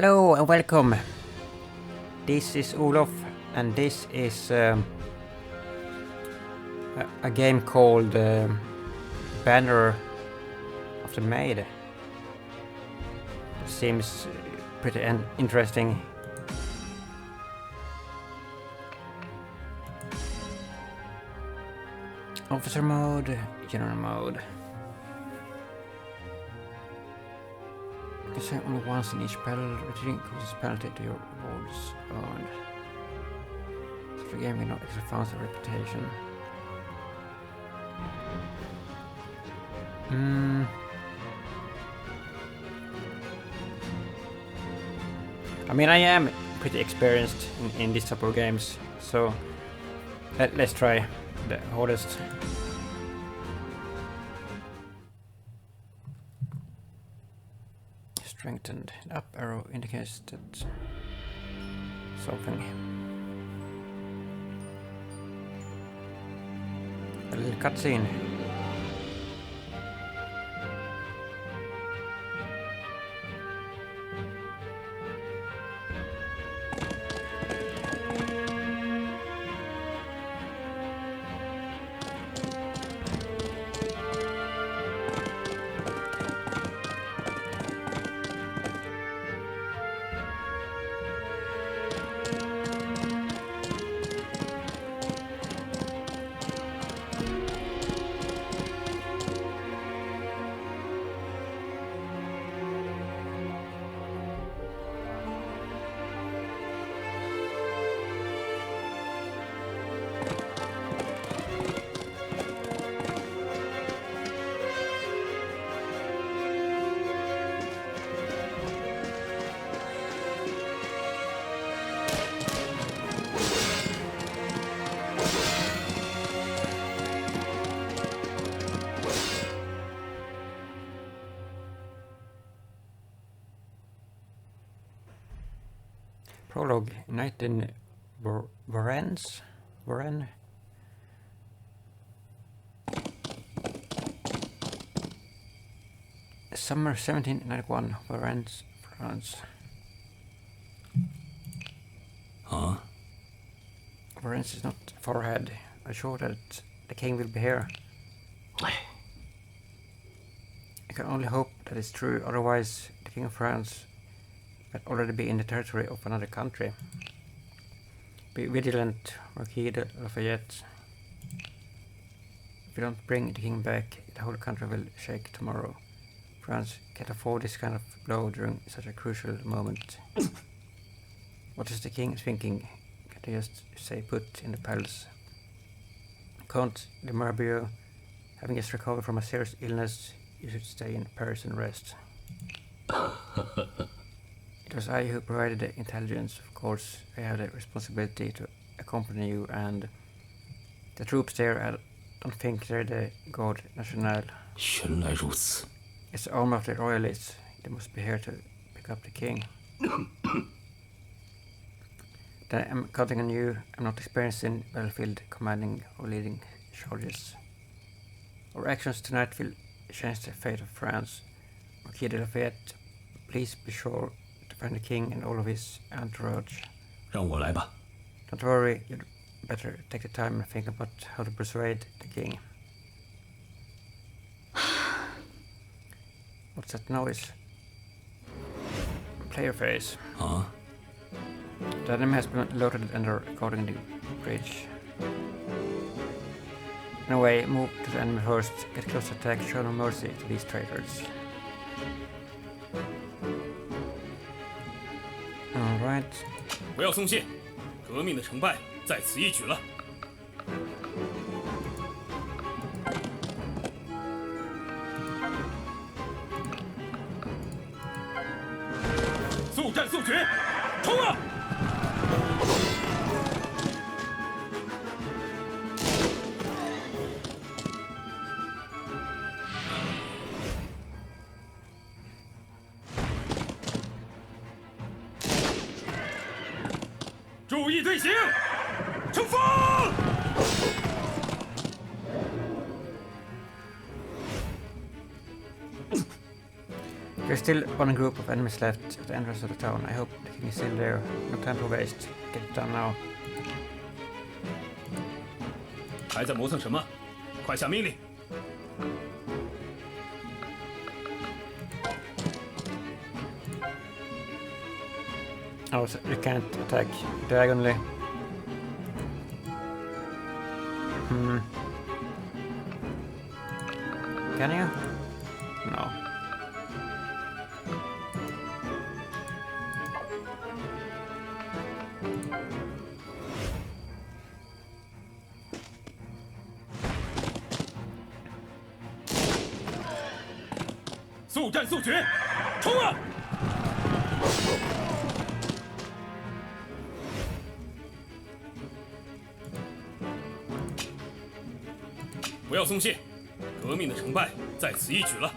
Hello and welcome. This is Olof, and this is a game called Banner of the Maid. Seems pretty interesting. Officer mode, general mode. You can say only once in each battle, which increases penalty to your rewards earned. So the game will not actually found a reputation. I mean, I am pretty experienced in this type of games, so let's try the hardest. Strengthened. The up arrow indicates that something. A little cutscene. Prologue. Night in Varennes. Summer 1791, Varennes, France. Huh? Varennes is not far ahead. I'm sure that the king will be here. I can only hope that it's true, otherwise the king of France might already be in the territory of another country. Be vigilant, Marquis de Lafayette. If we don't bring the king back, the whole country will shake tomorrow. France can't afford this kind of blow during such a crucial moment. What is the king thinking? Can't he just stay put in the palace? Count de Marbieux, having just recovered from a serious illness, you should stay in Paris and rest. It was I who provided the intelligence. Of course, I have the responsibility to accompany you, and the troops there, I don't think they're the Garde Nationale. 原来如此。 It's the army of the royalists. They must be here to pick up the king. Then I'm counting on you. I'm not experienced in battlefield commanding or leading charges. Our actions tonight will change the fate of France. Marquis de Lafayette, please be sure to find the king and all of his entourage. 让我来吧。 Don't worry, you'd better take the time and think about how to persuade the king. What's that noise? Player face. Huh? The enemy has been loaded and are guarding the bridge. Anyway, move to the enemy first. Get close to attack. Show no mercy to these traitors. Alright. 不要松懈，革命的成败在此一举了。速战速决，冲啊！注意队形，冲锋！ There's still one group of enemies left at the entrance of the town. I hope the king is still there. No time to waste. Get it done now. 还在磨蹭什么？快下命令！ Oh, so you can't attack diagonally. Can you? No. "速战速决，冲啊！ 不要松懈，革命的成败在此一举了。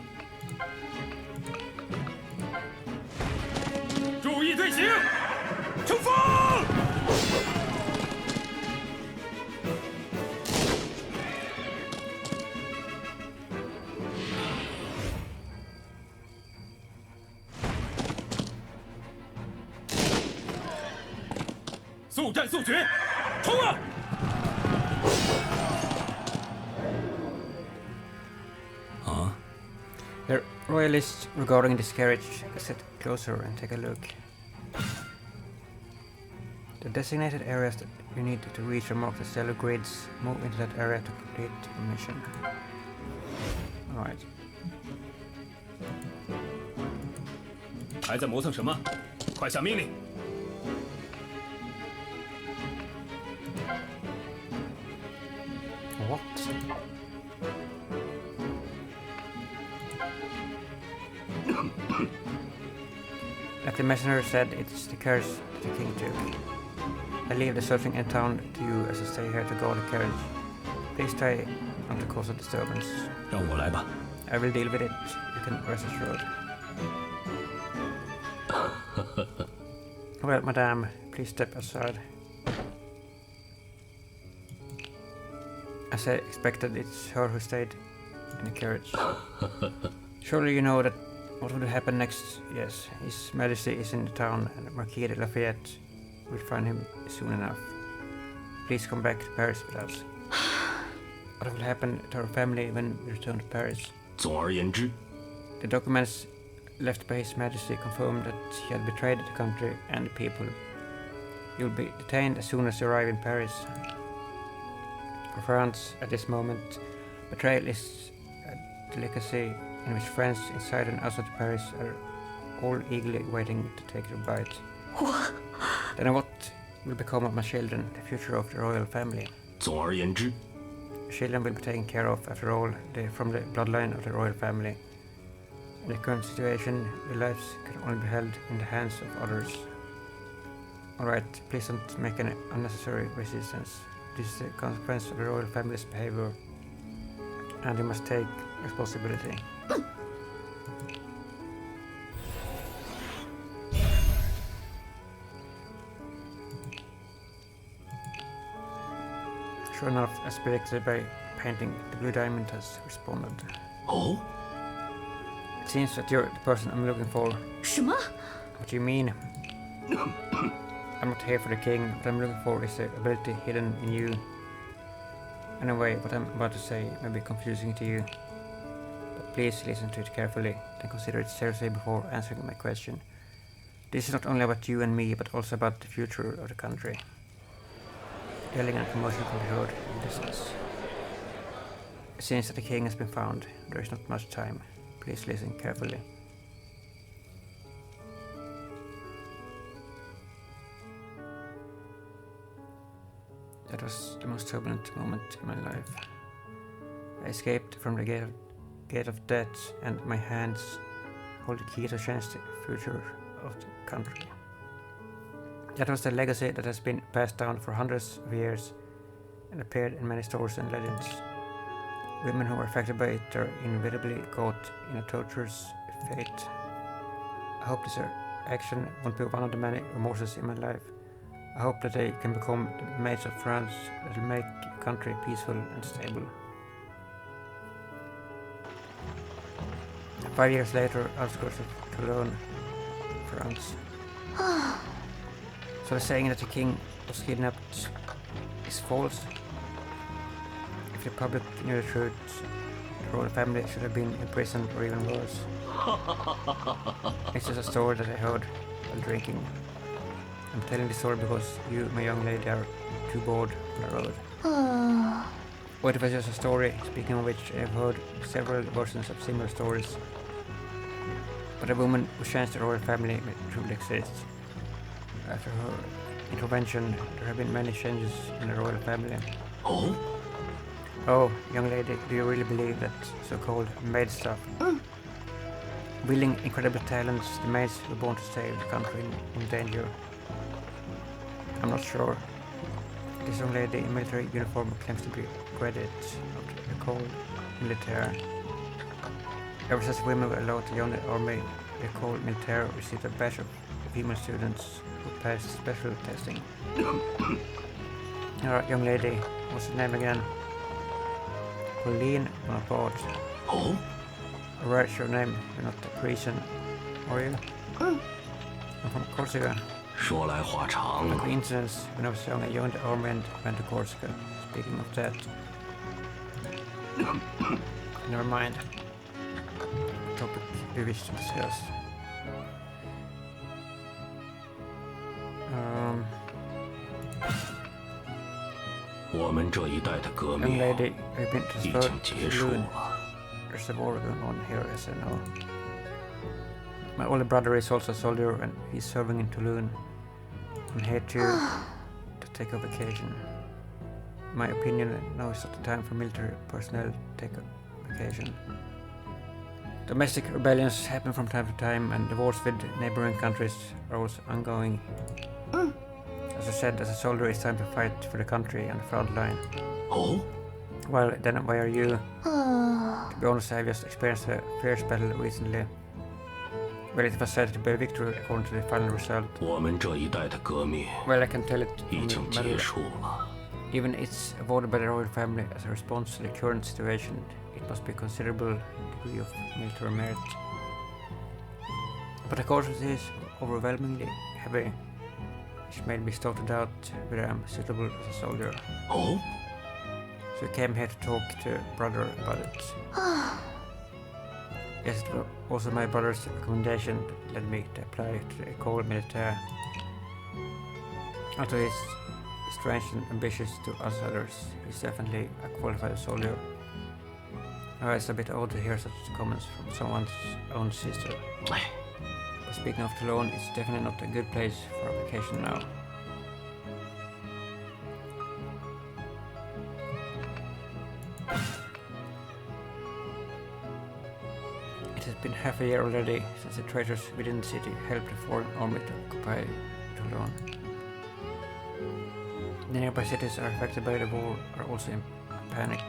注意队形，冲锋！速战速决，冲啊！ The royalists regarding this carriage, sit closer and take a look. The designated areas that you need to reach are marked as yellow grids. Move into that area to complete the mission. Alright. 还在磨蹭什么？快下命令！ What? Like the messenger said, it's the carriage that the king took. I leave the searching in town to you as I stay here to guard the carriage. Please try not to cause a disturbance. 让我来吧。 I will deal with it. You can rest assured. Well, madame, please step aside. As I expected, it's her who stayed in the carriage. Surely you know that what would happen next? Yes, His Majesty is in the town and Marquis de Lafayette will find him soon enough. Please come back to Paris with us. What will happen to our family when we return to Paris? 总而言之， The documents left by His Majesty confirm that he had betrayed the country and the people. You'll be detained as soon as you arrive in Paris. For France, at this moment, betrayal is a delicacy in which friends inside and outside Paris are all eagerly waiting to take their bite. Then what will become of my children, the future of the royal family? 总而言之， Children will be taken care of, after all, they're from the bloodline of the royal family. In the current situation, their lives can only be held in the hands of others. Alright, please don't make any unnecessary resistance. This is the consequence of the royal family's behavior, and you must take responsibility. Sure enough, as predicted by painting, the blue diamond has responded. 哦， It seems that you're the person I'm looking for. 什么？ What do you mean? I'm not here for the king. What I'm looking for is the ability hidden in you. Anyway, what I'm about to say may be confusing to you. But please listen to it carefully and consider it seriously before answering my question. This is not only about you and me, but also about the future of the country. Yelling and commotion can be heard in the distance. Since that the king has been found, there is not much time. Please listen carefully. That was the most turbulent moment in my life. I escaped from the gate of death, and my hands hold the key to change the future of the country. That was the legacy that has been passed down for hundreds of years and appeared in many stories and legends. Women who were affected by it are inevitably caught in a torturous fate. I hope this action won't be one of the many remorses in my life. I hope that they can become the maids of France that will make the country peaceful and stable. 5 years later, outskirts of Toulon, France. So the saying that the king was kidnapped is false. If the public knew the truth, the royal family should have been imprisoned or even worse. It's just a story that I heard while drinking. I'm telling this story because you, my young lady, are too bored on the road. What if it's just a story? Speaking of which, I've heard several versions of similar stories. But a woman who changed the royal family may truly exist. After her intervention, there have been many changes in the royal family. Oh? Oh, young lady, do you really believe that so-called maid stuff? Wielding incredible talents, the maids were born to save the country in danger. I'm not sure. This young lady in military uniform claims to be graduate of the cold military. Ever since women were allowed to join the army, the cold military received a batch of female students who passed special testing. Our young lady, what's her name again? Pauline Bonaparte. Oh? What's your name? You're not a Parisian, are you? I'm from Corsica. 说来话长 By coincidence, when I was young, I joined the army and went to Corsica. Speaking of that, never mind. Topic we wish to discuss. 我们这一代的革 Young 命 lady, I've been 已 transferred 经结束 to Toulon. 了。 There's a war going on here, as I know. My older brother is also a soldier and he's serving in Toulon. I'm here to take a vacation. In my opinion, now is not the time for military personnel to take a vacation. Domestic rebellions happen from time to time and the wars with neighboring countries are also ongoing. As I said, as a soldier it's time to fight for the country on the front line. Oh? Well, then why are you? To be honest, I've just experienced a fierce battle recently. Well, it was said to be a victory according to the final result. 我们这一代的革命 Well, I can tell it 已 from 经 the 结 medal. 束了。 Even it's awarded by the royal family as a response to the current situation, it must be a considerable degree of military merit. But the course is overwhelmingly heavy, which made me start to doubt whether I'm suitable as a soldier. Oh? So I came here to talk to brother about it. Yes, it was also my brother's recommendation that led me to apply to the École Militaire. Although he's strange and ambitious to outsiders, he's definitely a qualified soldier. It's a bit odd to hear such comments from someone's own sister. 哎， But speaking of Toulon, it's definitely not a good place for a vacation now. It has been half a year already since the traitors within the city helped the foreign army to occupy Toulon. The nearby cities are affected by the war are also in panic.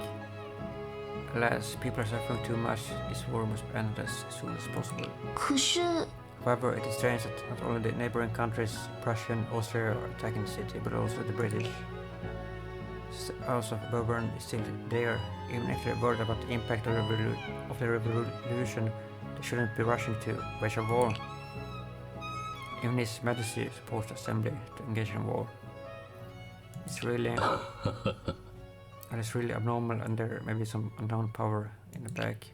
Alas, people are suffering too much. This war must end as soon as possible. 可是， However, it is strange that not only the neighboring countries, Prussia and Austria, are attacking the city, but also the British. The House of Bourbon is still there. Even if they're worried about the impact of the revolution, they shouldn't be rushing to wage a war. Even His Majesty supposed the assembly to engage in war. It's really... and it's really abnormal, and there may be some unknown power in the back.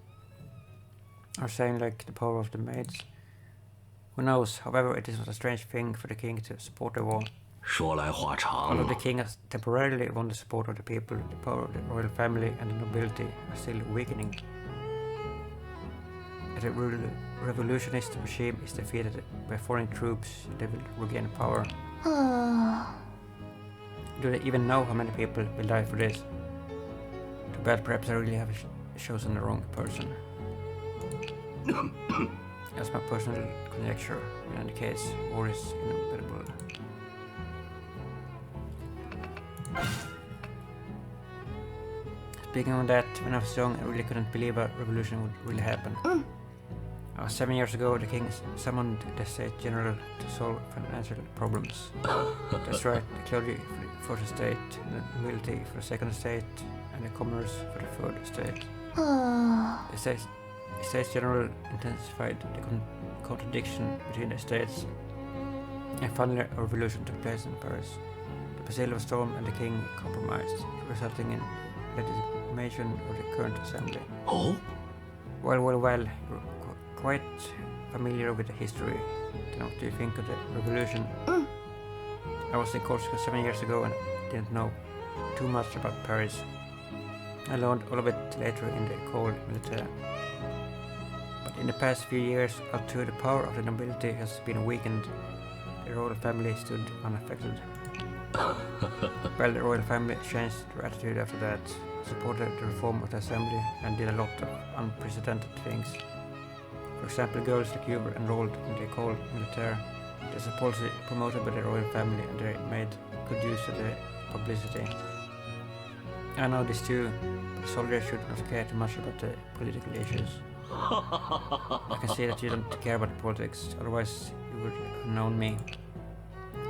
Or saying like the power of the maids. Who knows? However, it is not a strange thing for the king to support the war. 说来话 Although 长， the king has temporarily won the support of the people, the power of the royal family and the nobility are still weakening. If the revolutionist regime is defeated by foreign troops, they will regain power. Do they even know how many people will die for this? Too bad, perhaps I really have chosen the wrong person. That's my personal conjecture. In any case, war is inevitable. Speaking of that, when I was young, I really couldn't believe a revolution would really happen. 7 years ago, the king summoned the state general to solve financial problems. That's right, the clergy for the state, the nobility for the second state, and the commoners for the third state. The States General intensified the contradiction between the states, and finally a revolution took place in Paris. The Bastille was stormed and the king compromised, resulting in legitimation of the current assembly. Oh? Well, you're quite familiar with the history. Then what do you think of the revolution? I was in Corsica 7 years ago and didn't know too much about Paris. I learned all of it later in the École Militaire. But in the past few years, although the power of the nobility has been weakened, the royal family stood unaffected. Well, the royal family changed their attitude after that, supported the reform of the assembly, and did a lot of unprecedented things. For example, girls like you were enrolled in the École Militaire. There's a policy promoted by the royal family, and they made good use of the publicity. I know this too, but soldiers should not care too much about the political issues. I can see that you don't care about politics, otherwise you would have known me.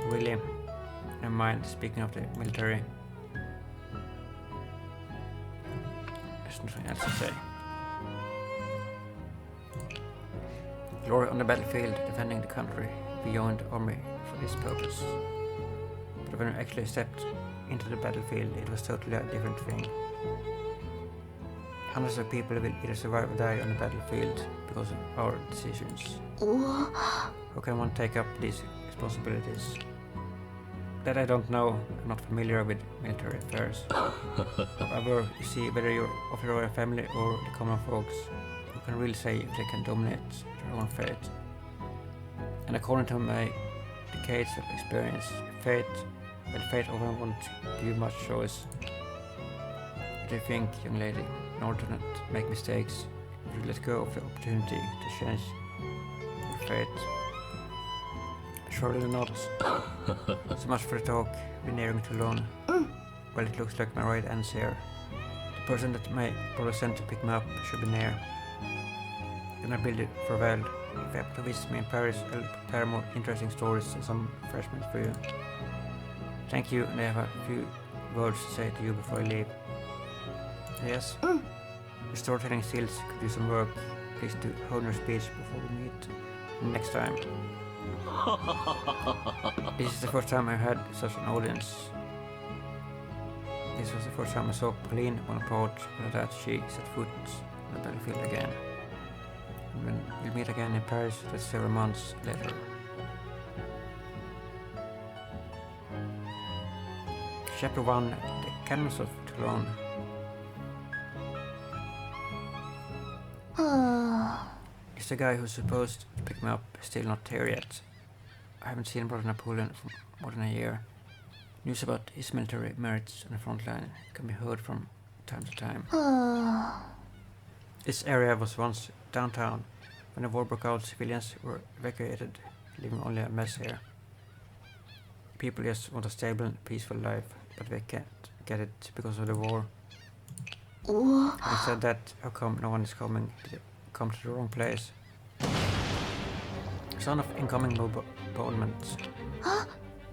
Really? Never mind, speaking of the military. There's nothing else to say. Glory on the battlefield, defending the country. We joined the army for this purpose. But when we actually stepped into the battlefield, it was totally a different thing. Hundreds of people will either survive or die on the battlefield because of our decisions. How can one take up these responsibilities? That I don't know. I'm not familiar with military affairs. However, you see, whether you're of the royal family or the common folks, who can really say if they can dominate their own fate. And according to my decades of experience, fate often won't give you much choice. What do you think, young lady? In order to not make mistakes, you let go of the opportunity to change your fate. Surely not. So much for the talk. We're nearing Toulon. Well, it looks like my ride ends here. The person that my brother sent to pick me up should be near. Then I bid you farewell. If you happen to visit me in Paris, I'll prepare more interesting stories and some refreshments for you. Thank you, and I have a few words to say to you before I leave. Yes? Your storytelling skills could do some work. Please do hone your speech before we meet next time. This is the first time I've had such an audience. This was the first time I saw Pauline Bonaparte, and that she set foot on the battlefield again. And when we'll meet again in Paris, that's several months later. Chapter 1, The Cannons of Toulon. Is the guy who's supposed to pick me up still not here yet? I haven't seen Brother Napoleon for more than a year. News about his military merits on the front line can be heard from time to time. This area was once downtown. When the war broke out, civilians were evacuated, leaving only a mess here. People just want a stable, peaceful life, but they can't get it because of the war. Having said that, how come no one is coming? Did it come to the wrong place? Sound of incoming bombardment.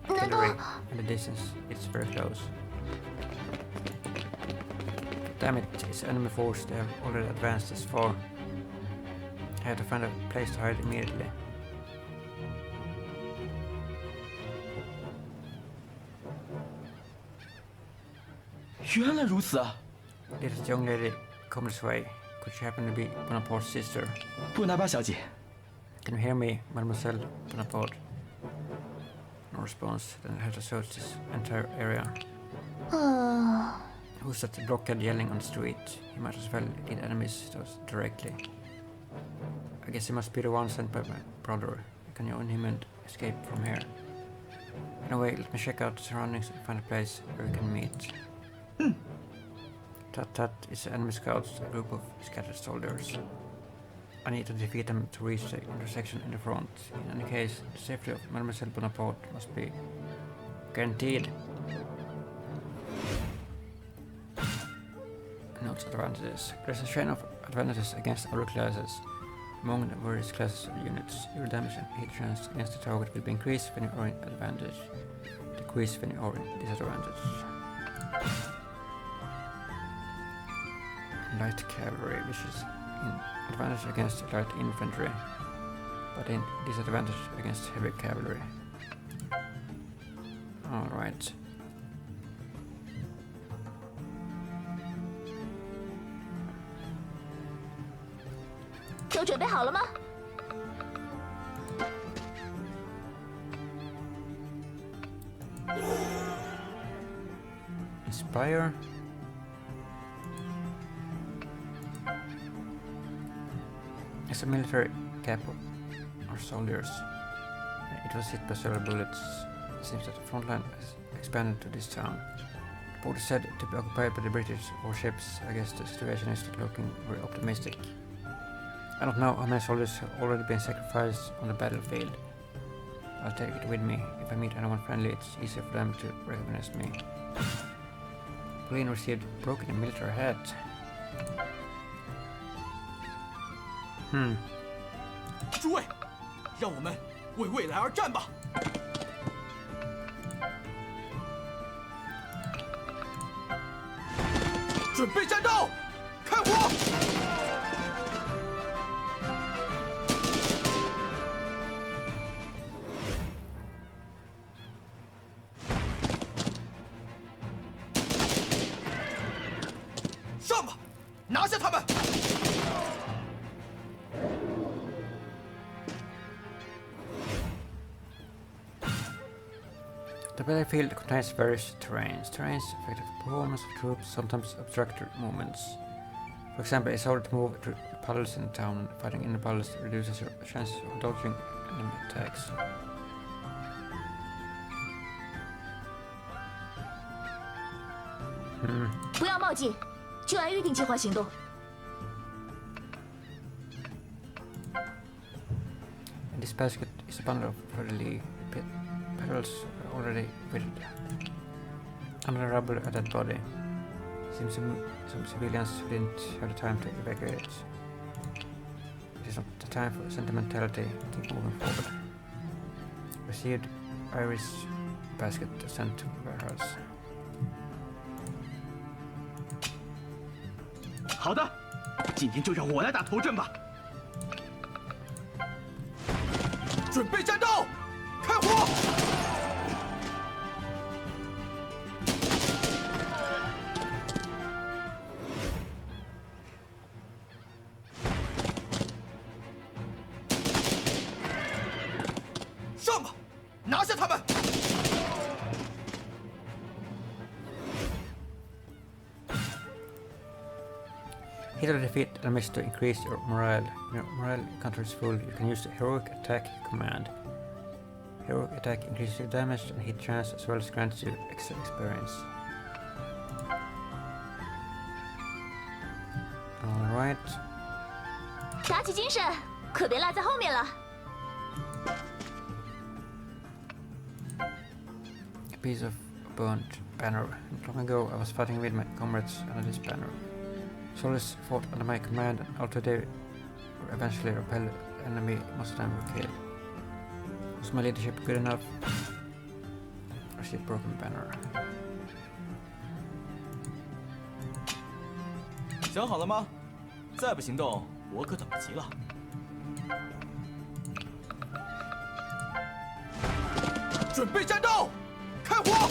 Artillery in the distance. It's very close. Damn it, it's enemy force. They have already advanced this far. I have to find a place to hide immediately. This young lady come this way. Could she happen to be Bonaparte's sister? Can you hear me, Mademoiselle Bonaparte? No response. Then I have to search this entire area. Who's that blockhead yelling on the street? He might as well lead enemies to us directly. I guess he must be the one sent by my brother. I can join him and escape from here. Anyway, let me check out the surroundings and find a place where we can meet. Tut, it's the enemy scouts, a group of scattered soldiers. I need to defeat them to reach the intersection in the front. In any case, the safety of Mademoiselle Bonaparte must be guaranteed. Notes advantages. There's a chain of advantages against other classes. Among the various classes of units, your damage and hit chance against the target will be increased when you are in advantage, decreased when you are in disadvantage. Light cavalry, which is in advantage against light infantry, but in disadvantage against heavy cavalry. Alright. 都准备好了吗？ Inspire. As a military cap or soldiers, it was hit by several bullets. It seems that the front line has expanded to this town. The port is said to be occupied by the British warships. I guess the situation is not looking very optimistic. I don't know how many soldiers have already been sacrificed on the battlefield. I'll take it with me. If I meet anyone friendly, it's easier for them to recognize me. Pauline received broken military hat. 诸位，让我们为未来而战吧！准备战斗，开火！上吧，拿下他们！ The battlefield contains various terrains. Terrains affect the performance of troops, sometimes obstruct movements. For example, it's harder to move through puddles in the town. Fighting in the puddles reduces your chances of dodging enemy attacks. 不要冒进，就按预定计划行动。 In this basket is a bundle of readily petals already fitted. Under the rubble a dead body. Seems some civilians who didn't have the time to evacuate. It is not the time for sentimentality. Keep moving forward. Received Irish basket sent to warehouse. 好的，今天就让我来打头阵吧！准备战斗，开火！上吧，拿下他们！ Hit or defeat enemies to increase your morale. When your morale counter is full, you can use the heroic attack command. Heroic attack increases your damage and hit chance as well as grants you extra experience. Alright. 打起精神，可别落在后面了。 A piece of burnt banner. Not long ago, I was fighting with my comrades under this banner. Soldiers fought under my command, and although they were eventually repelled, the enemy most of them were killed. Was my leadership good enough? Received broken banner. 想好了吗？再不行动，我可等不及了。准备战斗，开火！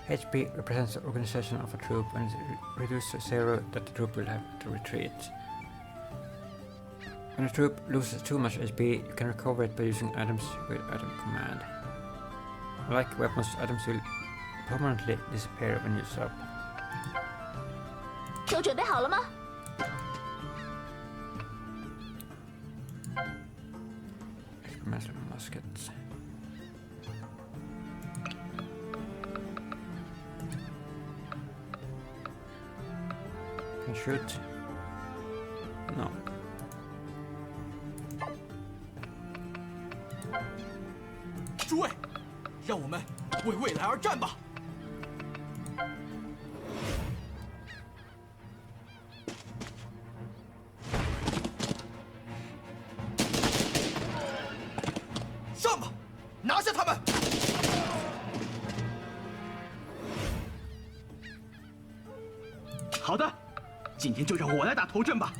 HP represents the organization of a troop and is reduced to 0 that the troop will have to retreat. When a troop loses too much HP, you can recover it by using items with item command. Unlike weapons, items will permanently disappear when used up. 都准备好了吗？ Experimental muskets. Can shoot? No. 诸位，让我们为未来而战吧！上吧，拿下他们！好的，今天就让我来打头阵吧。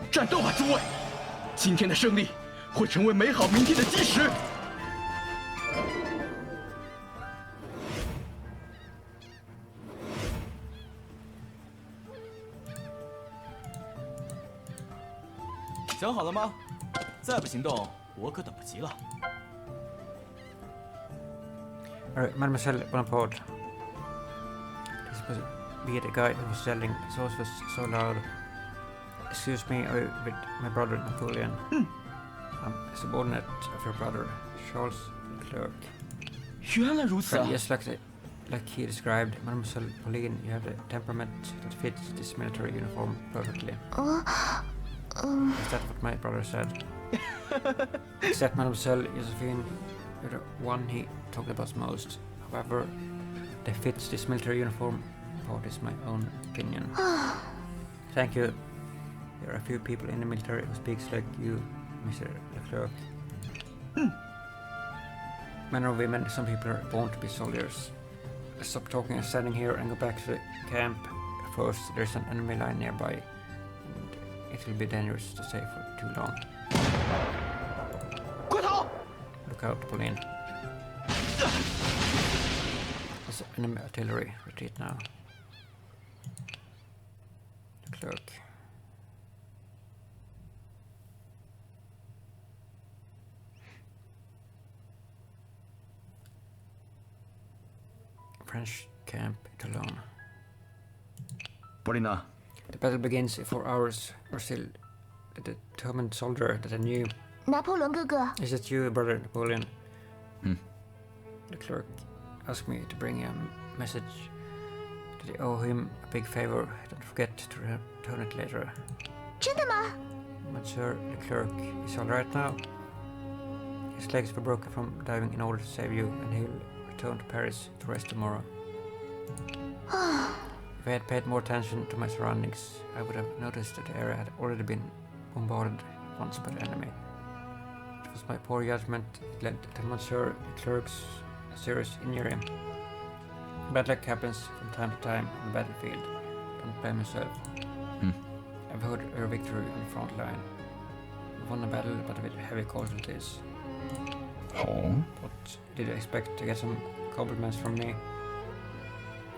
战斗吧，诸位！今天的胜利会成为美好明天的基石。想好了吗？再不行动，我可等不及了。Mademoiselle Bonaparte. This must be the guy who was yelling. His voice was so loud. Excuse me, I'm with my brother Napoleon. I'm a subordinate of your brother, Charles Leclerc. 原来如此啊！ Yes, like he described, Mademoiselle Pauline, you have the temperament that fits this military uniform perfectly. Is that what my brother said? Except Mademoiselle Josephine, you're the one he talked about most. However, the fits this military uniform part is my own opinion. Thank you. There are a few people in the military who speaks like you, Mr. Leclerc. Men or women, some people are born to be soldiers. Stop talking and standing here and go back to the camp. First, there's an enemy line nearby. It will be dangerous to stay for too long. 快逃！ Look out, Pauline. There's enemy artillery. Retreat now. Leclerc. French camp, Toulon. Pauline, The battle begins in 4 hours. We're still the determined soldier that I knew. 拿破仑哥哥， Is it you, brother Napoleon? The clerk asked me to bring him a message. Did I owe him a big favor? Don't forget to return it later. 真的吗？ Monsieur the clerk is all right now. His legs were broken from diving in order to save you, and he'll return to Paris to rest tomorrow. If I had paid more attention to my surroundings, I would have noticed that the area had already been bombarded once by the enemy. It was my poor judgment that led to Monsieur the clerk's serious injury. Bad luck happens from time to time on the battlefield. Don't blame yourself. I've heard your victory on the front line. You won a battle, but with heavy casualties. What did you expect to get some compliments from me?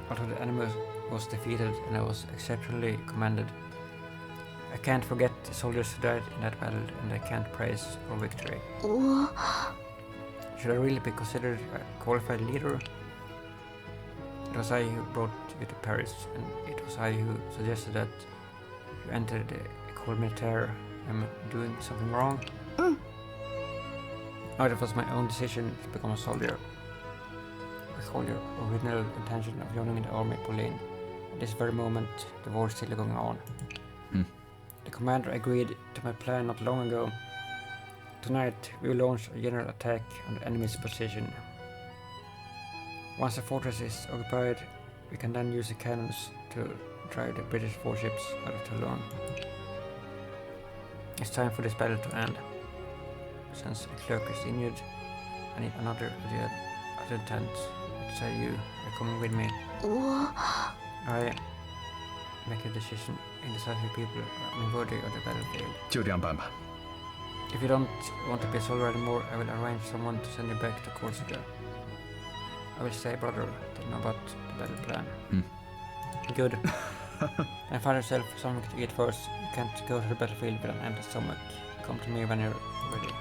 Although the enemy was defeated and I was exceptionally commended, I can't forget the soldiers who died in that battle, and I can't praise our victory. 我 Should I really be considered a qualified leader? It was I who brought you to Paris, and it was I who suggested that you enter the École Militaire. Am I doing something wrong? No, it was my own decision to become a soldier. Recall your original intention of joining the army, Pauline. At this very moment, the war is still going on. The commander agreed to my plan not long ago. Tonight, we will launch a general attack on the enemy's position. Once the fortress is occupied, we can then use the cannons to drive the British warships out of Toulon. It's time for this battle to end. Since the clerk is injured, I need another adjutant. Let's say you are coming with me. 我 I make a decision. Indecisive people are unworthy of the battlefield. 就这样办吧。 If you don't want to be a soldier anymore, I will arrange someone to send you back to Corsica. I will say, brother, tell me about the battle plan. Good. And find yourself something to eat first. You can't go to the battlefield with an empty stomach. Come to me when you're ready.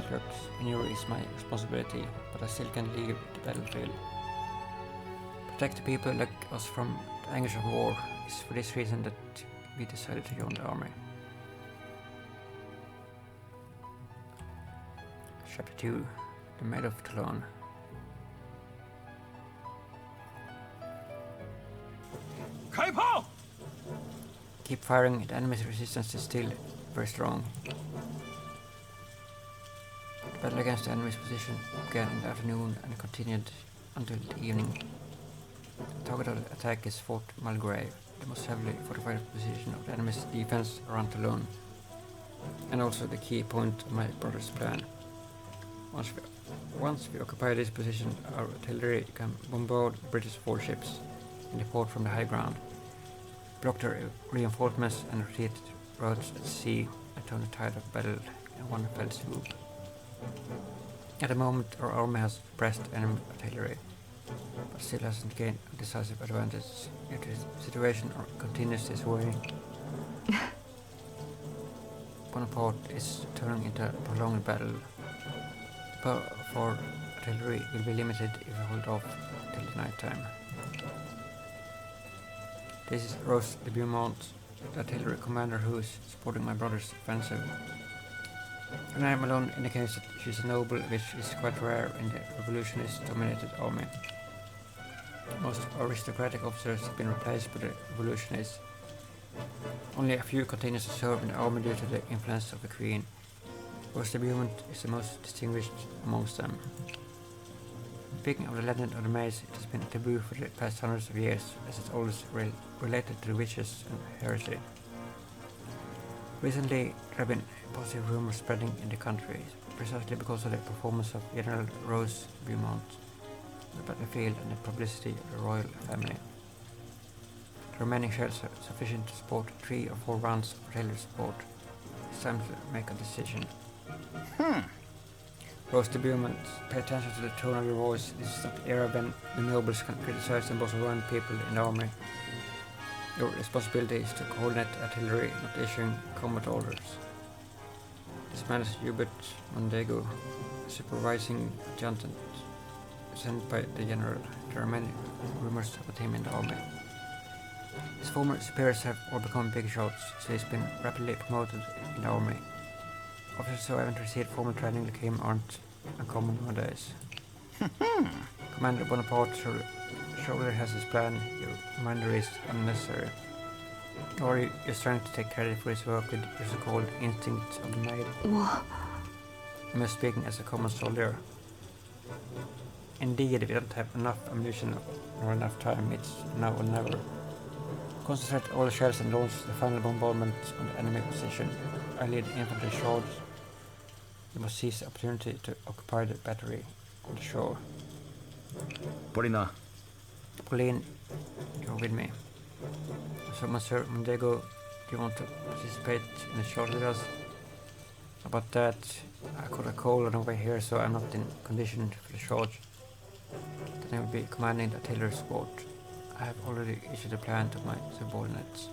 Clerk's injury is my responsibility, but I still can't leave the battlefield. Protect the people like us from the anguish of war. It's for this reason that we decided to join the army. Chapter 2. The Maid of Toulon. Keep firing, the enemy's resistance is still very strong. The battle against the enemy's position began in the afternoon and continued until the evening. The target of the attack is Fort Malgrave, the most heavily fortified position of the enemy's defense around Toulon, and also the key point of my brother's plan. Once we occupy this position, our artillery can bombard British warships in the port from the high ground, block their reinforcements and retreat routes at sea, and turn the tide of battle in one fell swoop. At the moment, our army has pressed enemy artillery, but still hasn't gained a decisive advantage. If the situation continues this way, Bonaparte is turning into a prolonged battle. The power for artillery will be limited if we hold off till the night time. This is Rose de Beaumont, the artillery commander who is supporting my brother's offensive. Her name alone indicates that she is a noble, which is quite rare in the revolutionist-dominated army. Most aristocratic officers have been replaced by the revolutionists. Only a few continue to serve in the army due to the influence of the Queen. Rose de Beaumont is the most distinguished amongst them. Speaking of the legend of the Maid, it has been taboo for the past hundreds of years, as it's always related to witches and heresy. Recently, there have been positive rumors spreading in the country, precisely because of the performance of General Rose de Beaumont on the battlefield and the publicity of the royal family. The remaining shells are sufficient to support 3 or 4 rounds of artillery support. It's time to make a decision. Rose de Beaumont, pay attention to the tone of your voice. This is not the era when the nobles can criticize and boss around people in the army. Your responsibility is to coordinate artillery, not issuing combat orders. This man is Hubert Mondego, supervising adjutant sent by the general. There are many rumors about him in the army. His former superiors have all become big shots, so he's been rapidly promoted in the army. Officers who haven't received formal training like him aren't uncommon nowadays. Commander Bonaparte surely has his plan. Your reminder is unnecessary. Or are you just trying to take credit for his work with your so-called instinct of the Maid? I'm just speaking as a common soldier. Indeed, if you don't have enough ammunition or enough time, it's now or never. Concentrate all the shells and launch the final bombardment on the enemy position. I lead infantry charge. You must seize the opportunity to occupy the battery on the shore. Pauline, you're with me. So, Monsieur Mondego, do you want to participate in the charge with us? About that, I caught a cold on the way here, so I'm not in condition for the charge. Then I will be commanding the artillery support. I have already issued a plan to my subordinates.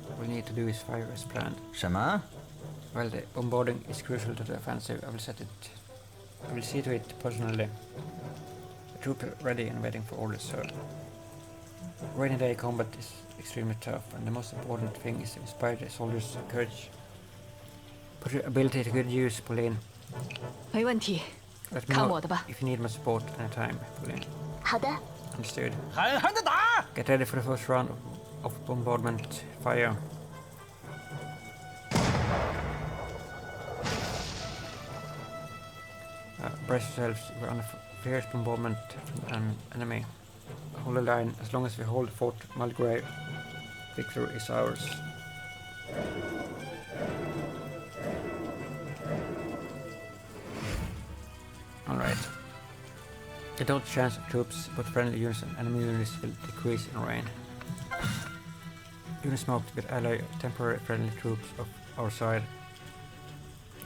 All we need to do is fire as planned. 什么？ Well, the bombarding is crucial to the offensive. I will see to it personally. The troops are ready and waiting for orders, sir. Rainy day combat is extremely tough, and the most important thing is to inspire the soldiers' courage. Put your ability to good use, Pauline. 没问题， Let me 看 know 我的吧。 if you need my support anytime, Pauline. 好的， Understood. 狠狠的打！ Get ready for the first round of bombardment fire. Brace yourselves, we're under fierce bombardment from an enemy. Hold the line. As long as we hold Fort Mulgrave, victory is ours. Alright. The total chance of troops, both friendly units and enemy units, will decrease in rain. Units marked with ally temporary friendly troops of our side.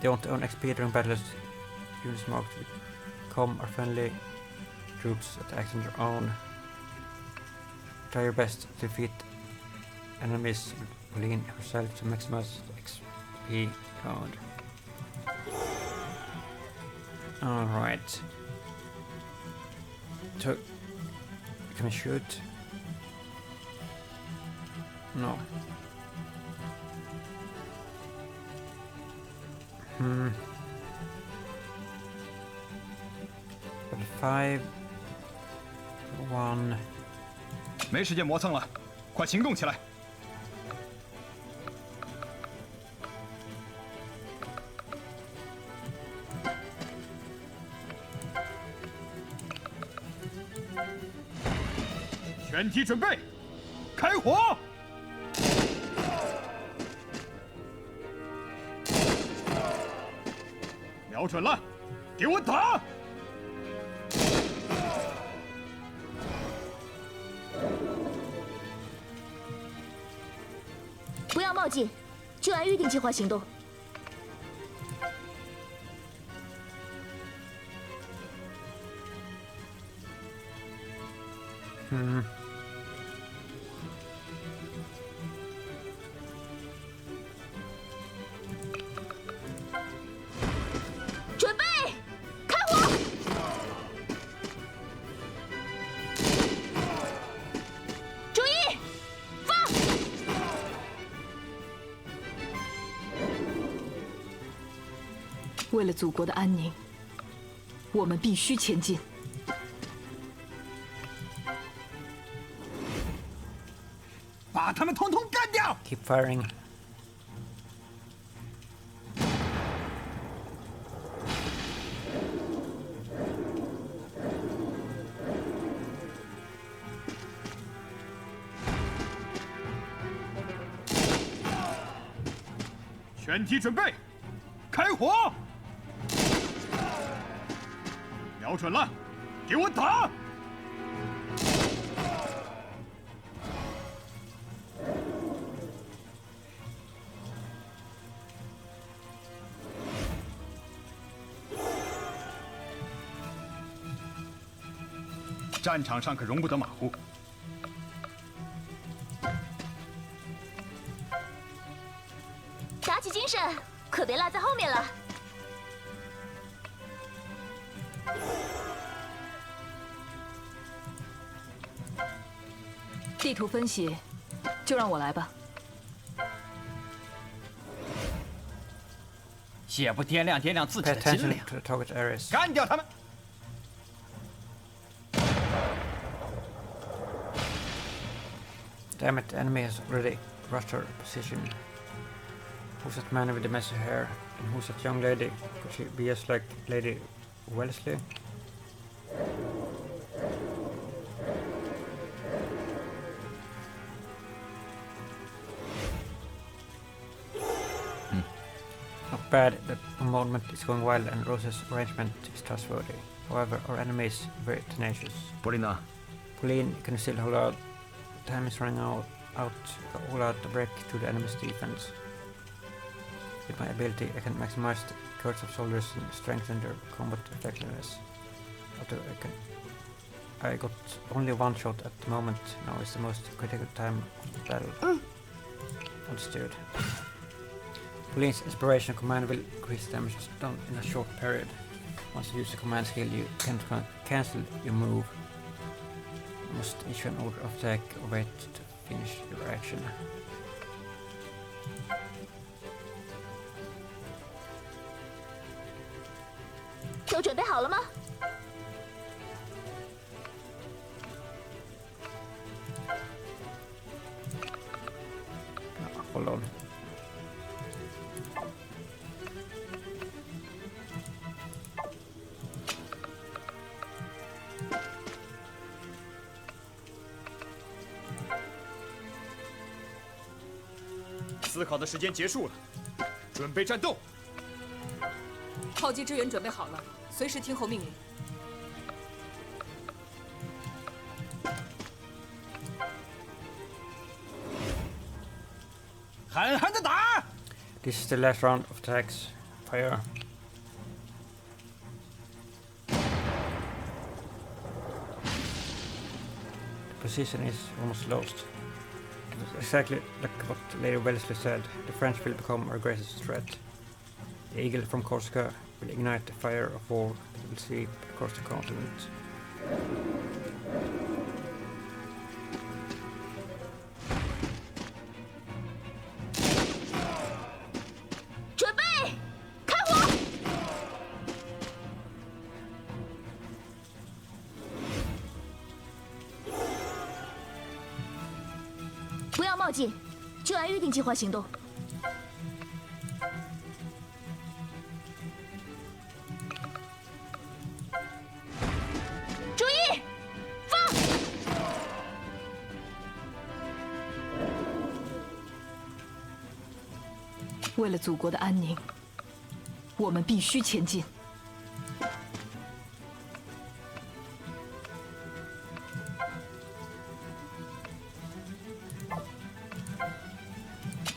They want to own XP during battles. Units marked with com are friendly troops that act on their own. Try your best to defeat enemies with Pauline herself to maximize the XP count. Alright. So, can we shoot? No. 5, 1. 没时间磨蹭了，快行动起来！全体准备，开火！瞄准了，给我打！不要冒进，就按预定计划行动。准备，开火！注意，放！为了祖国的安宁，我们必须前进。 把他们统统干掉！ Keep firing. 全体准备，开火！瞄准了，给我打！ 战场上可容不得马虎。打起精神，可别落在后面了。地图分析，就让我来吧。也不掂量掂量自己 Pay 的斤 attention 两， to the target areas. 干掉他们！ Damn it, the enemy has already rushed our position. Who's that man with the messy hair? And who's that young lady? Could she be just like Lady Wellesley? Not bad, the bombardment is going well and Rose's arrangement is trustworthy. However, our enemy is very tenacious. 波丽娜， Pauline, can you still hold out? Time is running out. Hold out the break to the enemy's defense. With my ability, I can maximize the courage of soldiers and strengthen their combat effectiveness. Although I got only one shot at the moment. Now is the most critical time of the battle. Understood. Pauline's inspiration command will increase damage done in a short period. Once you use the command skill, you can cancel your move. You must issue an order of attack or wait to finish your action. “都准备好了吗？” Hold on. “思考的时间结束了，准备战斗。” 炮击支援准备好了，随时听候命令。狠狠的打！ This is the last round of attacks. Fire. The position is almost lost. It was exactly like what Lady Wellesley said. The French will become our greatest threat. The eagle from Corsica will ignite the fire of war that will sweep across the continent. 准备，开火！不要冒进，就按预定计划行动。注意，放！为了祖国的安宁，我们必须前进。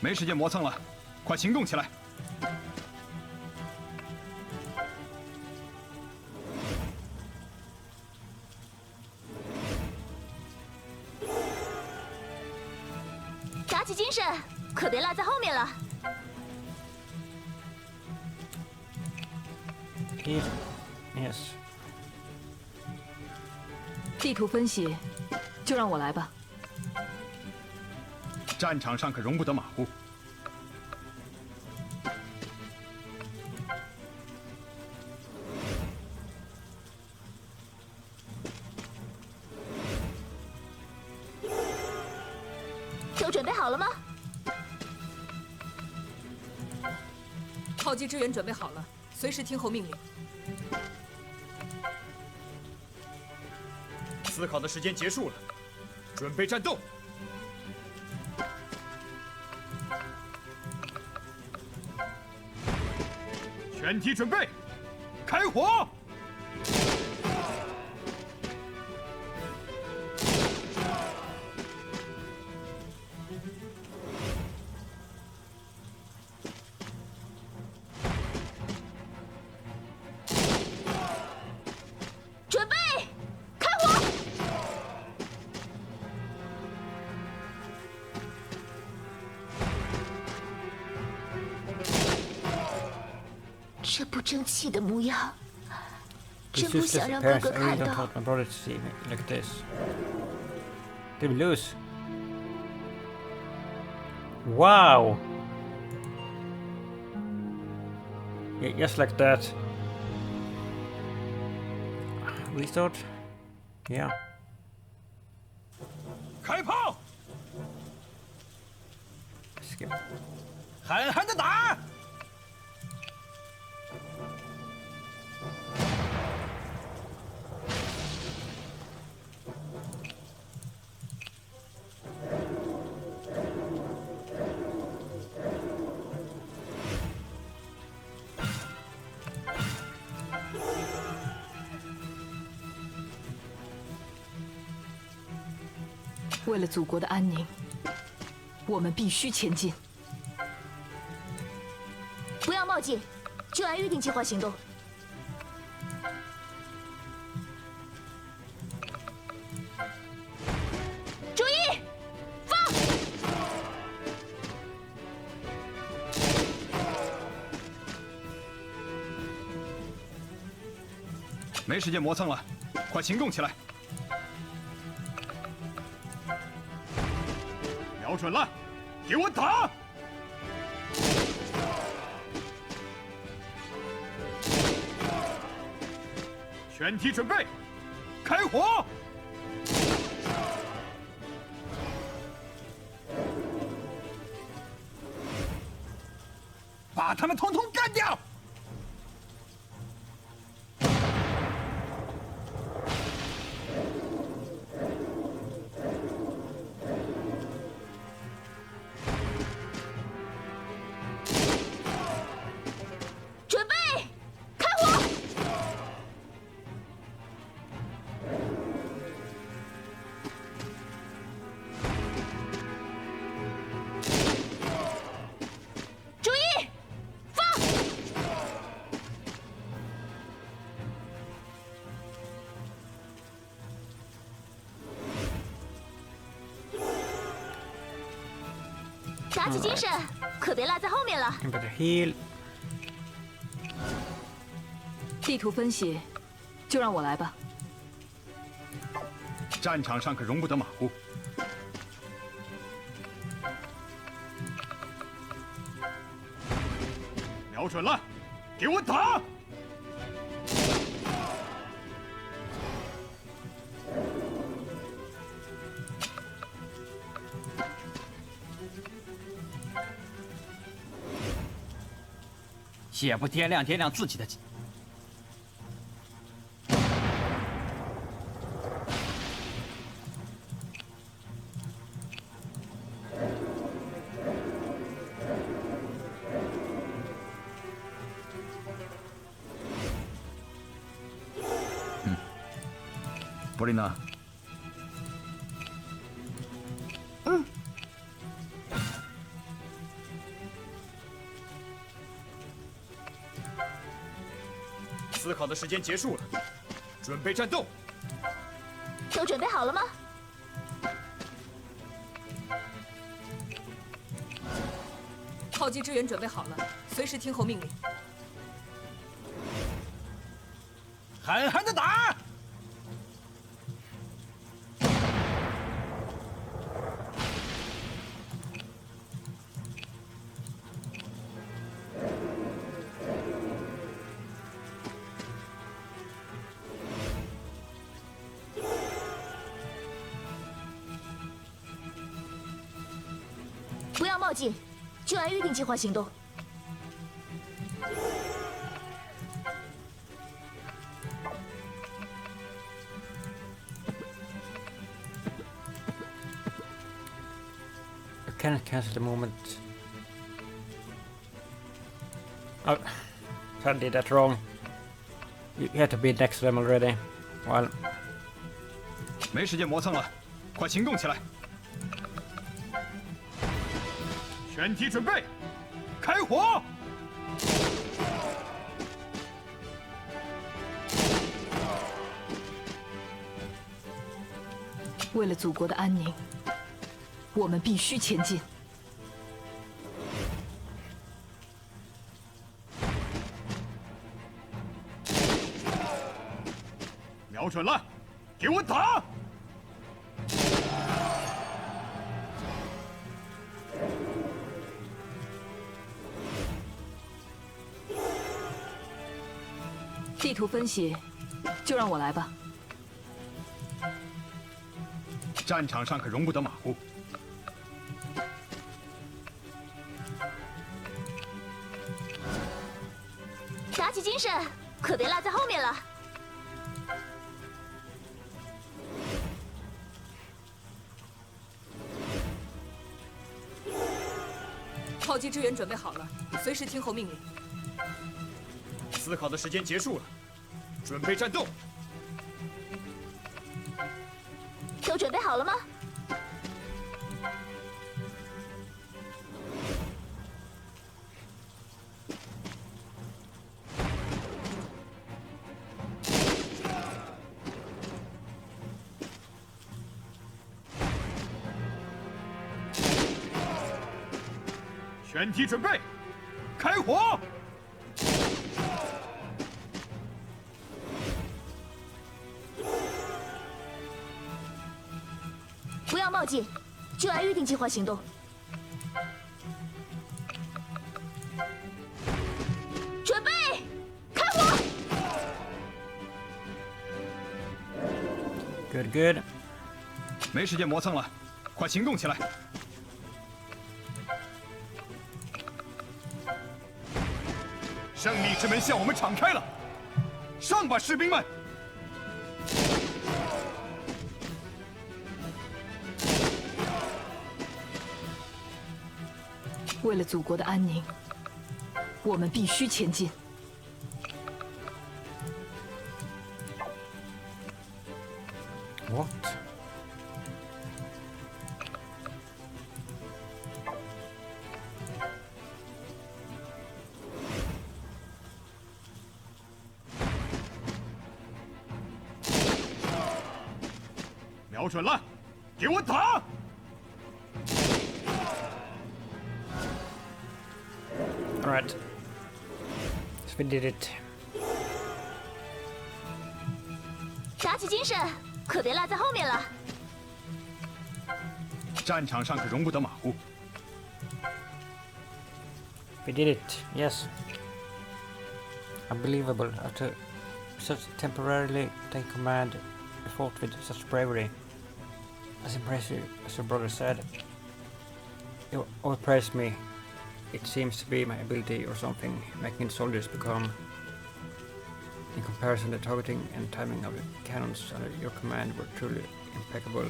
没时间磨蹭了，快行动起来！打起精神，可别落在后面了。 Yes. 地图分析，就让我来吧。战场上可容不得马虎。都准备好了吗？炮击支援准备好了，随时听候命令。 思考的时间结束了，准备战斗！全体准备，开火！准备，开火！这不争气的模样，真 It's 不 useless 想让哥 appearance. 哥 I really 看 don't 到。 want my brother to see me like this. Did we lose? Wow! Yeah, just like that. Restart? Yeah. 开炮！ Skip. 狠狠的打！为了祖国的安宁，我们必须前进。不要冒进，就按预定计划行动。注意，放！没时间磨蹭了，快行动起来！瞄准了，给我打！全体准备，开火！把他们统统干掉！准备，开火！注意，放！打起精神，可别落在后面了。 I better heal. 地图分析，就让我来吧。战场上可容不得马虎。瞄准了，给我打！也不掂量掂量自己的。布丽娜，思考的时间结束了，准备战斗。都准备好了吗？炮击支援准备好了，随时听候命令。狠狠的打！不要冒进，就按预定计划行动。You cannot cancel the movement. Oh, I did that wrong. You had to be next to them already. Well, 没时间磨蹭了，快行动起来！全体准备，开火！为了祖国的安宁，我们必须前进。瞄准了，给我打！地图分析，就让我来吧。战场上可容不得马虎。打起精神，可别落在后面了。炮击支援准备好了，随时听候命令。思考的时间结束了，准备战斗。都准备好了吗？全体准备，开火！不要冒进，就按预定计划行动。准备，开火！ good, good. 没时间磨蹭了，快行动起来！胜利之门向我们敞开了，上吧，士兵们！为了祖国的安宁，我们必须前进。What? 瞄准了，给我打！ Alright. So we did it. 打起精神，可别落在后面了。战场上可容不得马虎。 We did it. Yes. Unbelievable. After such temporarily take command, we fought with such bravery. As impressive as your brother said. You overpraised me. It seems to be my ability or something making the soldiers become. In comparison, the targeting and timing of the cannons under your command were truly impeccable.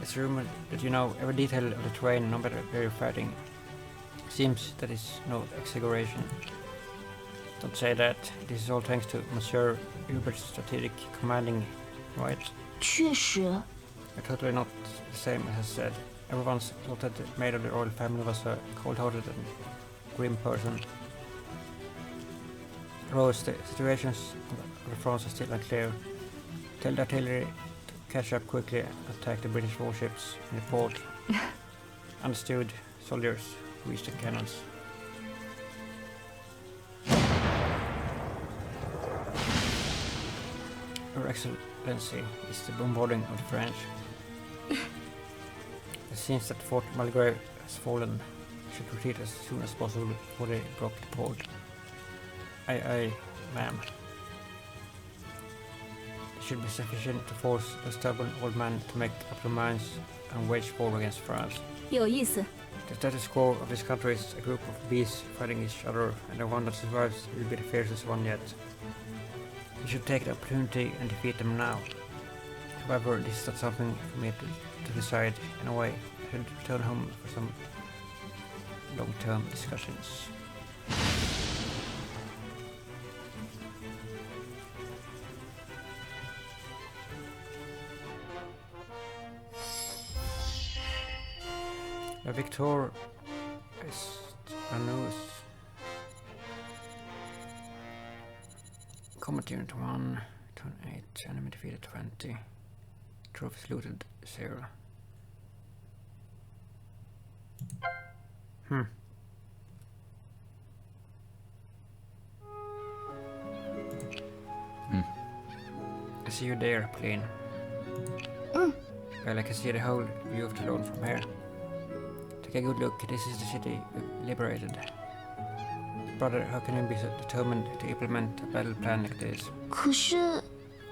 It's rumored that you know every detail of the terrain, no matter where you're fighting. Seems that is no exaggeration. Don't say that. This is all thanks to Monsieur Hubert's strategic commanding, right? 确实， You're totally not the same as I said. Everyone's thought that the maid of the royal family was a cold-hearted and grim person. roads, the situations on the fronts are still unclear. Tell the artillery to catch up quickly and attack the British warships in the port. Understood. Soldiers, reach the cannons. Your Excellency, is the bombarding of the French. It seems that Fort Malgrave has fallen. Should retreat as soon as possible before they block the port. Aye, ma'am. It should be sufficient to force the stubborn old man to make up their minds and wage war against France. 有意思。 The status quo of this country is a group of beasts fighting each other, and the one that survives will be the fiercest one yet. We should take the opportunity and defeat them now. However, this is not something for me to decide. In a way, I should return home for some long-term discussions. Victor is Ranus. Combat unit 1, turn 8, enemy defeated 20. Trophies looted 0. I see you there, Pauline. Well, I can see the whole view of Toulon from here. Take a good look, this is the city we liberated. Brother, how can you be so determined to implement a battle plan like this? 可是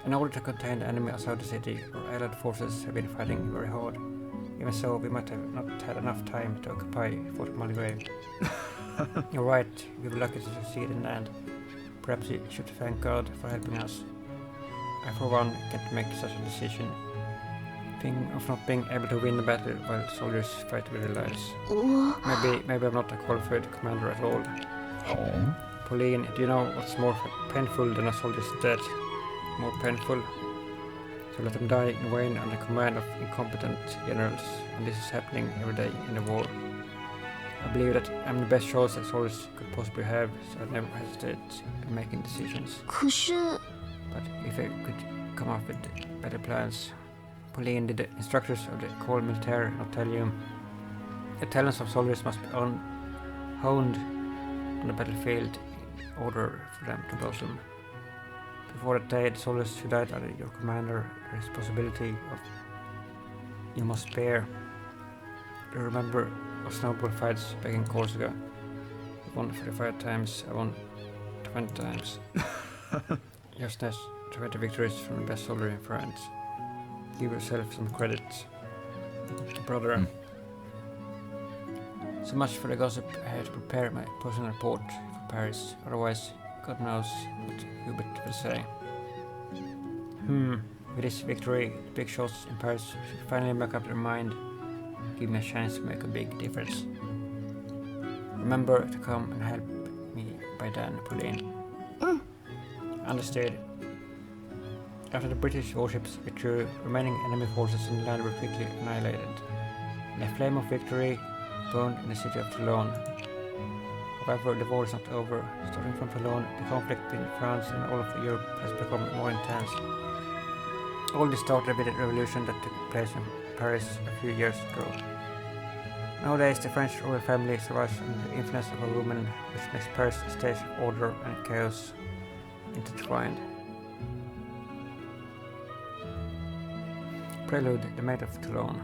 In order to contain the enemy outside the city, our allied forces have been fighting very hard. Even so, we might have not had enough time to occupy Fort Malgrave. You're right, we were lucky to succeed in land. Perhaps we should thank God for helping us. I for one can't make such a decision. Thinking of not being able to win the battle while soldiers fight with their lives. 我 Maybe I'm not a qualified commander at all. Pauline, do you know what's more painful than a soldier's death? More painful? To let them die in vain under command of incompetent generals, and this is happening every day in the war. I believe that I'm the best choice that soldiers could possibly have, so I never hesitate in making decisions. 可是 But if I could come up with better plans. Pauline, did the instructors of the Corps Militaire not tell you? The talents of soldiers must be honed on the battlefield in order for them to blossom. Before that day, the soldiers who died under your commander, the responsibility of you must bear. Do you remember our snowball fights back in Corsica? You won 45 times, I won 20 times. Just as 20 victories from the best soldier in France. Give yourself some credit, brother. So much for the gossip. I had to prepare my personal report for Paris, otherwise God knows what Hubert will say. With this victory, the big shots in Paris should finally make up their mind. Give me a chance to make a big difference. Remember to come and help me by then, Pauline. Understood. After the British warships withdrew, remaining enemy forces in the land were quickly annihilated. And a flame of victory burned in the city of Toulon. However, the war is not over. Starting from Toulon, the conflict between France and all of Europe has become more intense. All this started with the revolution that took place in Paris a few years ago. Nowadays, the French royal family survives under the influence of a woman, which makes Paris a stage of order and chaos intertwined. Prelude, the Maid of Toulon.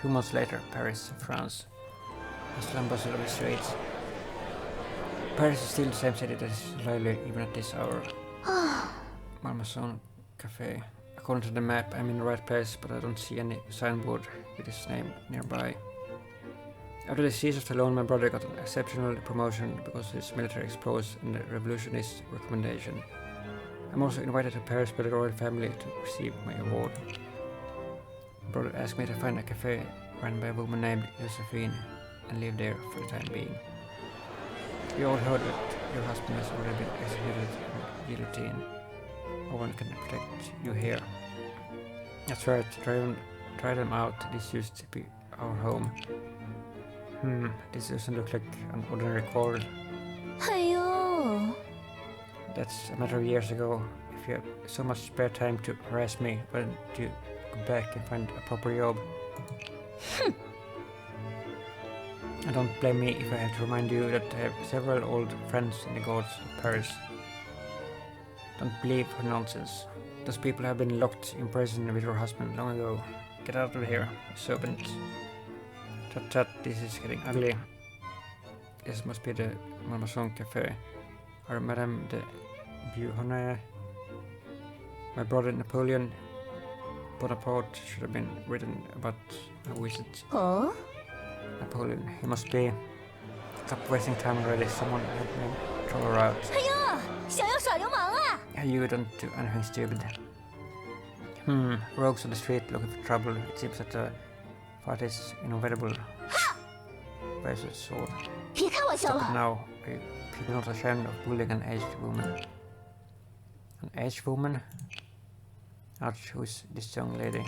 Two months later, Paris, France. The slum bustle of the streets. Paris is still the same city that is lively even at this hour. Malmaison Cafe. According to the map, I'm in the right place, but I don't see any signboard with his name nearby. After the siege of Toulon, my brother got an exceptional promotion because of his military exploits and the revolutionist recommendation. I'm also invited to Paris by the royal family to receive my award. My brother asked me to find a cafe run by a woman named Josephine and live there for the time being. We all heard that your husband has already been executed in guillotine. No one can protect you here. That's right, try them out. This used to be our home. This doesn't look like an ordinary quarrel. 哎呦， That's a matter of years ago. If you have so much spare time to harass me, why don't you go back and find a proper job? And don't blame me if I have to remind you that I have several old friends in the guards of Paris. Don't believe her nonsense. Those people have been locked in prison with your husband long ago. Get out of here, you serpent. Tut tut, this is getting ugly. This must be the Malmaison Cafe. Or Madame de Beauharnais. My brother Napoleon Bonaparte should have been written about a visit. 哦， Napoleon, he must be. Stop wasting time already. Someone help me throw her out. 哎呦，想要耍流氓啊！ You don't do anything stupid. Rogues on the street looking for trouble. It seems that the fight is inevitable. Where's the sword? 别开玩笑 Stop it 了， now. Are you people not ashamed of bullying an aged woman? An aged woman? Ouch, who's this young lady?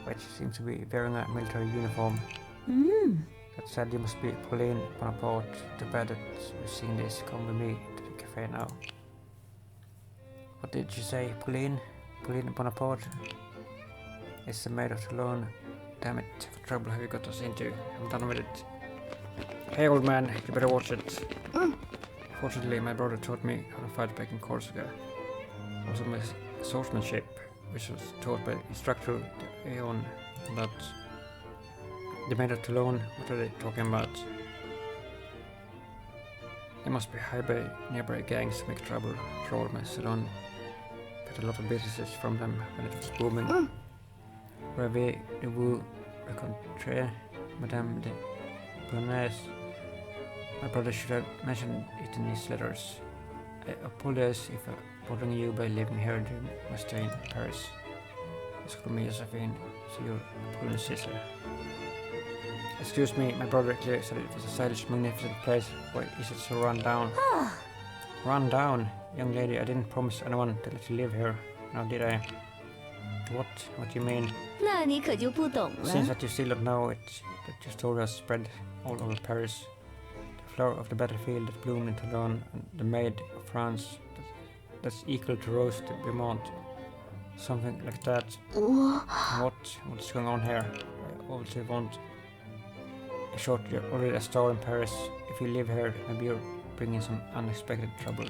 Wait, she seems to be wearing a military uniform. That said, you must be Pauline Bonaparte. Too bad that you've seen this. Come with me to the cafe now. What did you say, Pauline? Pauline Bonaparte? It's the Maid of Toulon. Damn it, what trouble have you got us into? I'm done with it. Hey old man, you better watch it. Fortunately, my brother taught me how to fight back in Corsica. Also my swordsmanship, which was taught by instructor Aeon, but the Maid of Toulon, what are they talking about? They must be nearby gangs to make trouble. Troll my salon. Got a lot of businesses from them when it was booming. Rêver de vous rencontrer, Madame de Beauharnais. My brother should have mentioned it in his letters. I apologize if I'm bothering you by living here during my stay in Paris. It's called me Josephine, so you're Pauline's sister. Excuse me, my brother clearly said it was a stylish, magnificent place. Why is it so run down? Run down? Young lady, I didn't promise anyone to let you live here. Now did I? What? What do you mean? 那你可就不懂 Seems 了。 that you still don't know it, that your story has spread all over Paris. The flower of the battlefield that bloomed in Toulon, and the Maid of France that's equal to Rose de Beaumont. Something like that. What's going on here? I obviously want... In short, you're already a star in Paris. If you live here, maybe you're bringing some unexpected trouble.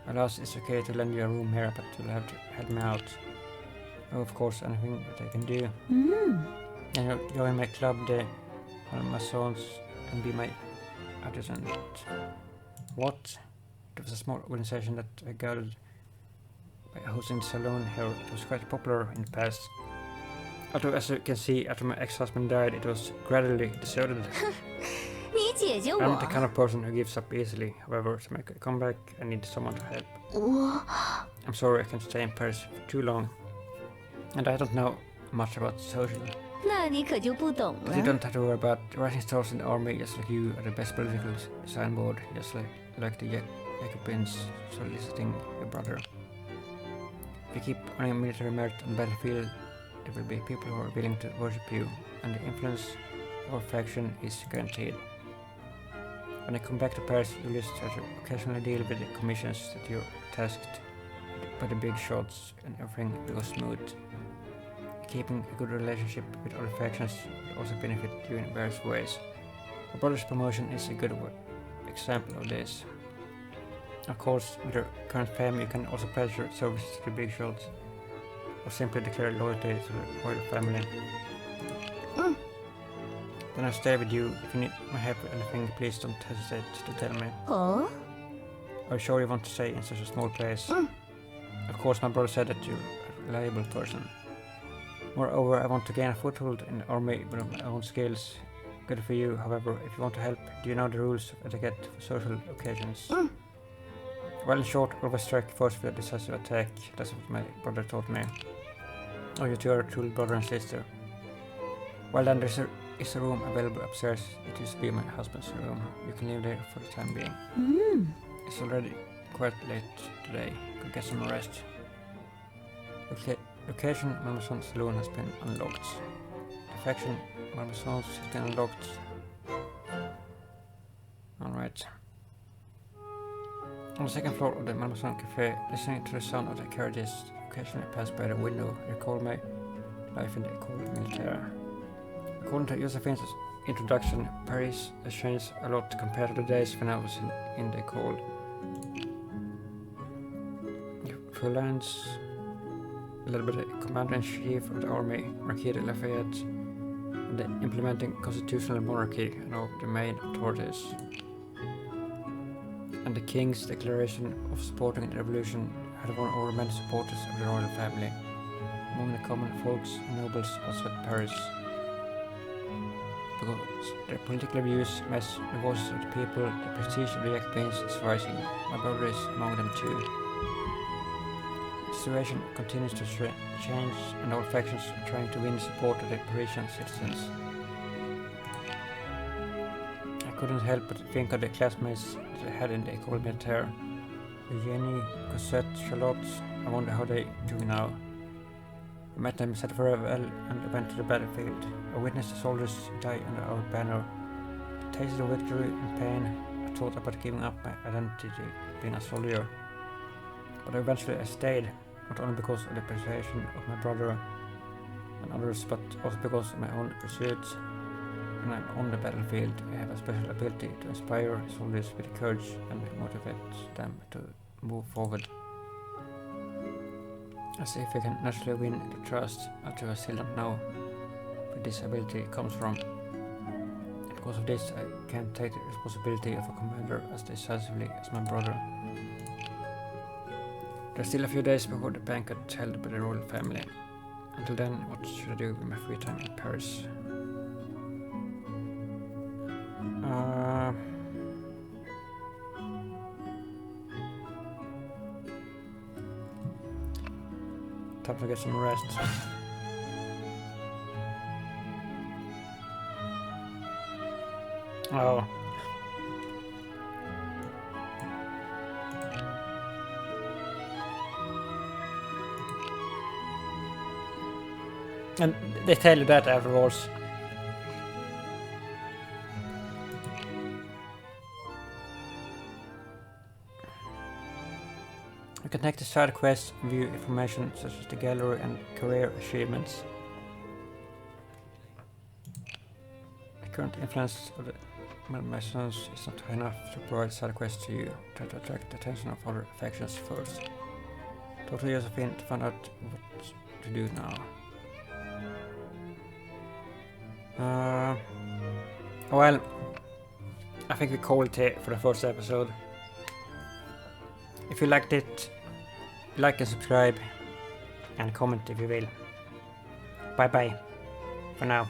Alas, it's okay to lend you a room here, but you'll have to help me out. Oh, of course, anything that I can do. And you'll join my club, the Malmaisons, and be my adjutant. What? It was a small organization that I gathered by hosting the salon here. It was quite popular in the past. Although, as you can see, after my ex-husband died, it was gradually deserted. 你解救 I'm 我 the kind of person who gives up easily. However, to make a comeback, I need someone to help. 我 I'm sorry I can't stay in Paris for too long. And I don't know much about social. 那你可就不懂 But you 了。 don't have to worry about rising stars in the army, just like you are the best political signboard, just like the Jacobins soliciting your brother. If you keep earning military merit on the battlefield, there will be people who are willing to worship you, and the influence of our faction is guaranteed. When I come back to Paris, you'll just try to occasionally deal with the commissions that you're tasked by the big shots, and everything will go smooth. Keeping a good relationship with other factions will also benefit you in various ways. My brother's promotion is a good example of this. Of course, with your current fame, you can also pledge your services to the big shots, or simply declare loyalty to the royal family. Then I'll stay with you. If you need my help with anything, please don't hesitate to tell me. 哦， Are you sure you want to stay in such a small place? Of course, my brother said that you're a reliable person. Moreover, I want to gain a foothold in the army with my own skills. Good for you, however, if you want to help, do you know the rules of etiquette for social occasions? Well, in short, always strike first with a decisive attack. That's what my brother taught me. Oh, you two are a true brother and sister. Well then, there is a room available upstairs. It used to be my husband's room. You can live there for the time being. It's already quite late today. Go get some rest. Location Malmaison Saloon has been unlocked. The faction Malmaisons has been unlocked. Alright. On the second floor of the Malmaison Cafe, listening to the sound of the carriages occasionally pass by the window, recall my life in the École Militaire. According to Josephine's introduction, Paris has changed a lot compared to the days when I was in the École. Feuillants, led by the Commander-in-Chief of the Army, Marquis de Lafayette, and the implementing constitutional monarchy and all the main authorities. And the King's declaration of supporting the revolution had won over many supporters of the royal family, among the common folks and nobles outside Paris. Because their political views match the voices of the people, the prestige of the Jacobins is rising. My brother is among them too. The situation continues to change, and all factions are trying to win the support of the Parisian citizens. I couldn't help but think of the classmates that I had in the École Militaire. Eugenie, Cosette, Charlotte. I wonder how they do now. I met them, said farewell, and went to the battlefield. I witnessed the soldiers die under our banner. I tasted of victory and pain. I thought about giving up my identity, being a soldier. But eventually I stayed, not only because of the appreciation of my brother and others, but also because of my own pursuits. When I'm on the battlefield, I have a special ability to inspire soldiers with courage and motivate them to move forward. I see if I can naturally win the trust, although I still don't know where this ability comes from. Because of this, I can't take the responsibility of a commander as decisively as my brother. There's still a few days before the banquet held by the royal family. Until then, what should I do with my free time in Paris? Time to get some rest. Oh. And they tell you that afterwards. You can take the side quests and view information such as the gallery and career achievements. The current influence of the Malmaisons is not high enough to provide side quests to you. Try to attract the attention of other factions first. Talk to Josephine to find out what to do now. Well, I think we called it here for the first episode. If you liked it, like and subscribe, and comment if you will. Bye bye for now.